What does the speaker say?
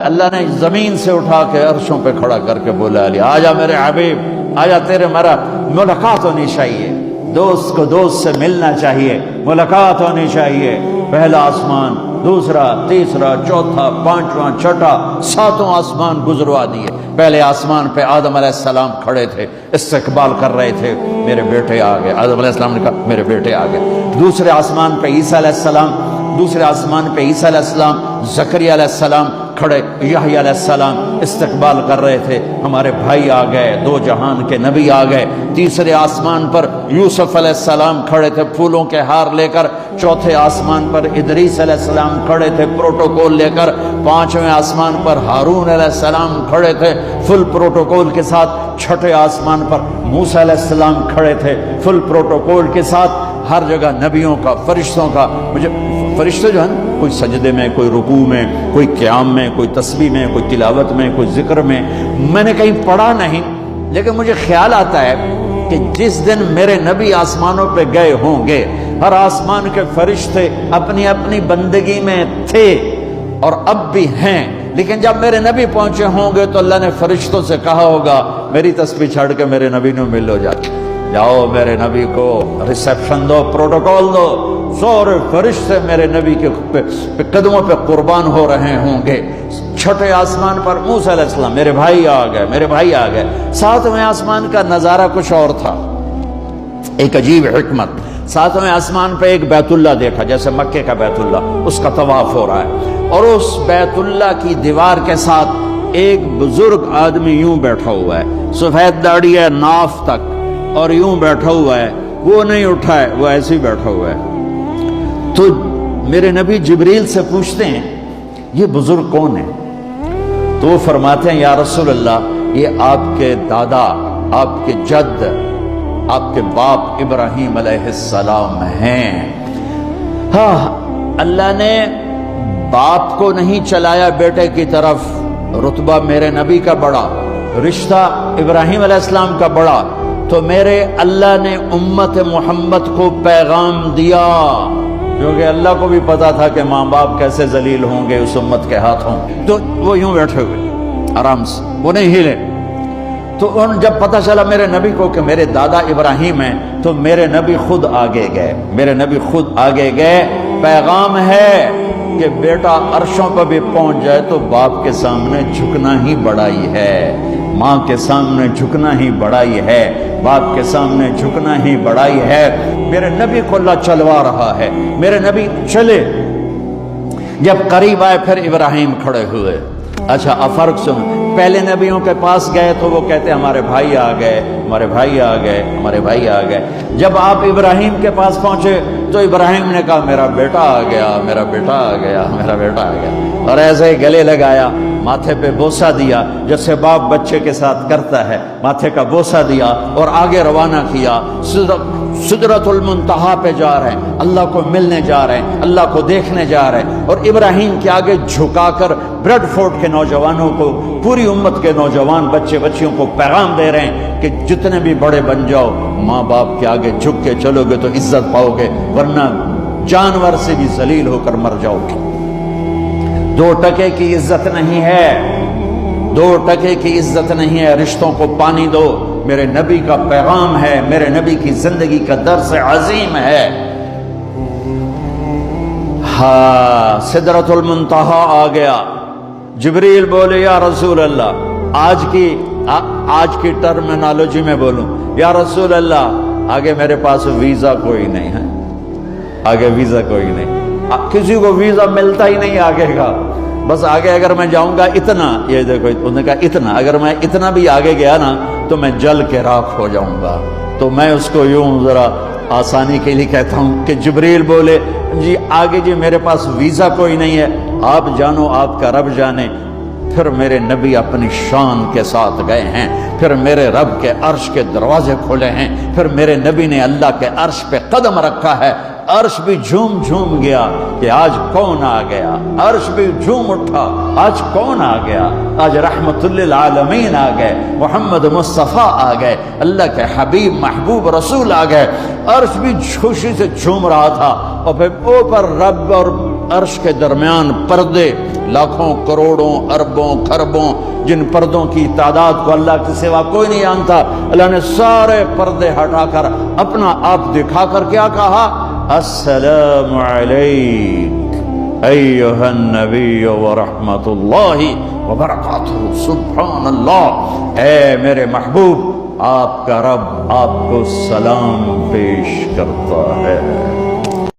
اللہ نے زمین سے اٹھا کے عرشوں پہ کھڑا کر کے بولا علی آجا میرے حبیب آجا، تیرے میرا ملاقات ہونی چاہیے، دوست کو دوست سے ملنا چاہیے، ملاقات ہونی چاہیے۔ پہلا آسمان، دوسرا، تیسرا، چوتھا، پانچواں، چھٹا، ساتوں آسمان گزروا دیے۔ پہلے آسمان پہ آدم علیہ السلام کھڑے تھے، استقبال کر رہے تھے، میرے بیٹے آ گئے۔ آدم علیہ السلام نے کہا میرے بیٹے آ گئے۔ دوسرے آسمان پہ عیسیٰ علیہ السلام، دوسرے آسمان پہ عیسیٰ علیہ السلام، زکریا علیہ السلام کھڑے، یحییٰ علیہ السلام استقبال کر رہے تھے، ہمارے بھائی آ گئے، دو جہان کے نبی آ گئے۔ تیسرے آسمان پر یوسف علیہ السلام کھڑے تھے پھولوں کے ہار لے کر۔ چوتھے آسمان پر ادریس علیہ السلام کھڑے تھے پروٹوکول لے کر۔ پانچویں آسمان پر ہارون علیہ السلام کھڑے تھے فل پروٹوکول کے ساتھ۔ چھٹے آسمان پر موسیٰ علیہ السلام کھڑے تھے فل پروٹوکول کے ساتھ۔ ہر جگہ نبیوں کا، فرشتوں کا، مجھے فرشتے جو ہیں کوئی سجدے میں، کوئی رکوع میں، کوئی قیام میں، کوئی تسبیح میں، کوئی تلاوت میں، کوئی ذکر میں، میں نے کہیں پڑھا نہیں، لیکن مجھے خیال آتا ہے کہ جس دن میرے نبی آسمانوں پہ گئے ہوں گے، ہر آسمان کے فرشتے اپنی اپنی بندگی میں تھے اور اب بھی ہیں، لیکن جب میرے نبی پہنچے ہوں گے تو اللہ نے فرشتوں سے کہا ہوگا میری تسبیح چھڑ کے میرے نبی نے ملو جاؤ میرے نبی کو ریسیپشن دو، پروٹوکول دو۔ سورے فرشتے میرے نبی کے قدموں پہ قربان ہو رہے ہوں گے۔ چھٹے آسمان پر موسیٰ علیہ السلام، میرے بھائی آ گئے، میرے بھائی آ گئے۔ ساتویں آسمان کا نظارہ کچھ اور تھا، ایک عجیب حکمت۔ ساتویں آسمان پہ ایک بیت اللہ دیکھا، جیسے مکے کا بیت اللہ، اس کا طواف ہو رہا ہے، اور اس بیت اللہ کی دیوار کے ساتھ ایک بزرگ آدمی یوں بیٹھا ہوا ہے، سفید داڑھی ہے ناف تک، اور یوں بیٹھا ہوا ہے، وہ نہیں اٹھا ہے، وہ ایسے ہی بیٹھا ہوا ہے۔ تو میرے نبی جبریل سے پوچھتے ہیں یہ بزرگ کون ہے؟ تو وہ فرماتے ہیں یا رسول اللہ یہ آپ کے دادا، آپ کے جد، آپ کے باپ ابراہیم علیہ السلام ہیں۔ ہاں، اللہ نے باپ کو نہیں چلایا بیٹے کی طرف، رتبہ میرے نبی کا بڑا، رشتہ ابراہیم علیہ السلام کا بڑا، تو میرے اللہ نے امت محمد کو پیغام دیا، کیونکہ اللہ کو بھی پتا تھا کہ ماں باپ کیسے ذلیل ہوں گے اس امت کے ہاتھوں۔ تو وہ یوں بیٹھے ہوئے آرام سے، وہ نہیں ہلے۔ تو ان جب پتا چلا میرے نبی کو کہ میرے دادا ابراہیم ہیں، تو میرے نبی خود آگے گئے، میرے نبی خود آگے گئے۔ پیغام ہے کہ بیٹا عرشوں پر بھی پہنچ جائے تو باپ کے سامنے جھکنا ہی بڑائی ہے، ماں کے سامنے جھکنا ہی بڑائی ہے، باپ کے سامنے جھکنا ہی بڑائی ہے۔ میرے نبی کو اللہ چلوا رہا ہے، میرے نبی چلے، جب قریب آئے پھر ابراہیم کھڑے ہوئے۔ اچھا اب فرق سن، پہلے نبیوں کے پاس گئے تو وہ کہتے ہمارے بھائی آ گئے، ہمارے بھائی آ گئے، ہمارے بھائی آ گئے۔ جب آپ ابراہیم کے پاس پہنچے تو ابراہیم نے کہا میرا بیٹا آ گیا، میرا بیٹا آ گیا، میرا بیٹا آ گیا، اور ایسے ہی گلے لگایا، ماتھے پہ بوسہ دیا، جیسے باپ بچے کے ساتھ کرتا ہے، ماتھے کا بوسہ دیا اور آگے روانہ کیا۔ سدرۃ المنتہا پہ جا رہے ہیں، اللہ کو ملنے جا رہے ہیں، اللہ کو دیکھنے جا رہے ہیں، اور ابراہیم کے آگے جھکا کر بریڈ فورٹ کے نوجوانوں کو، پوری امت کے نوجوان بچے بچیوں کو پیغام دے رہے ہیں کہ جتنے بھی بڑے بن جاؤ، ماں باپ کے آگے جھک کے چلو گے تو عزت پاؤ گے، ورنہ جانور سے بھی ذلیل ہو کر مر جاؤ گے۔ 2 ٹکے کی عزت نہیں ہے، 2 ٹکے کی عزت نہیں ہے، رشتوں کو پانی دو۔ میرے نبی کا پیغام ہے، میرے نبی کی زندگی کا درس عظیم ہے۔ ہاں، سدرۃ المنتہا آ گیا۔ جبریل بولے یا رسول اللہ، آج کی ٹرمینالوجی میں بولوں، یا رسول اللہ آگے میرے پاس ویزا کوئی نہیں ہے، آگے ویزا کوئی نہیں، کسی کو ویزا ملتا ہی نہیں آگے کا، بس آگے اگر میں جاؤں گا اتنا، یہ دیکھو انہوں نے کہا اتنا، اگر میں اتنا بھی آگے گیا نا تو میں جل کے راکھ ہو جاؤں گا۔ تو میں اس کو یوں ذرا آسانی کے لیے کہتا ہوں کہ جبریل بولے جی آگے جی میرے پاس ویزا کوئی نہیں ہے، آپ جانو آپ کا رب جانے۔ پھر میرے نبی اپنی شان کے ساتھ گئے ہیں، پھر میرے رب کے عرش کے دروازے کھولے ہیں، پھر میرے نبی نے اللہ کے عرش پہ قدم رکھا ہے، عرش بھی جھوم جھوم گیا کہ آج کون آ گیا، عرش بھی جھوم اٹھا آج کون آ گیا، آج رحمت للعالمین آ گئے، محمد مصطفیٰ آ گئے، اللہ کے حبیب محبوب رسول آ گئے۔ عرش بھی خوشی سے جھوم رہا تھا، اور پھر اوپر رب اور عرش کے درمیان پردے لاکھوں کروڑوں اربوں خربوں، جن پردوں کی تعداد کو اللہ کے سوا کوئی نہیں جانتا، اللہ نے سارے پردے ہٹا کر اپنا آپ دکھا کر کیا کہا؟ السلام علیک ایھا النبی ورحمۃ اللہ وبرکاتہ۔ سبحان اللہ، اے میرے محبوب، آپ کا رب آپ کو سلام پیش کرتا ہے۔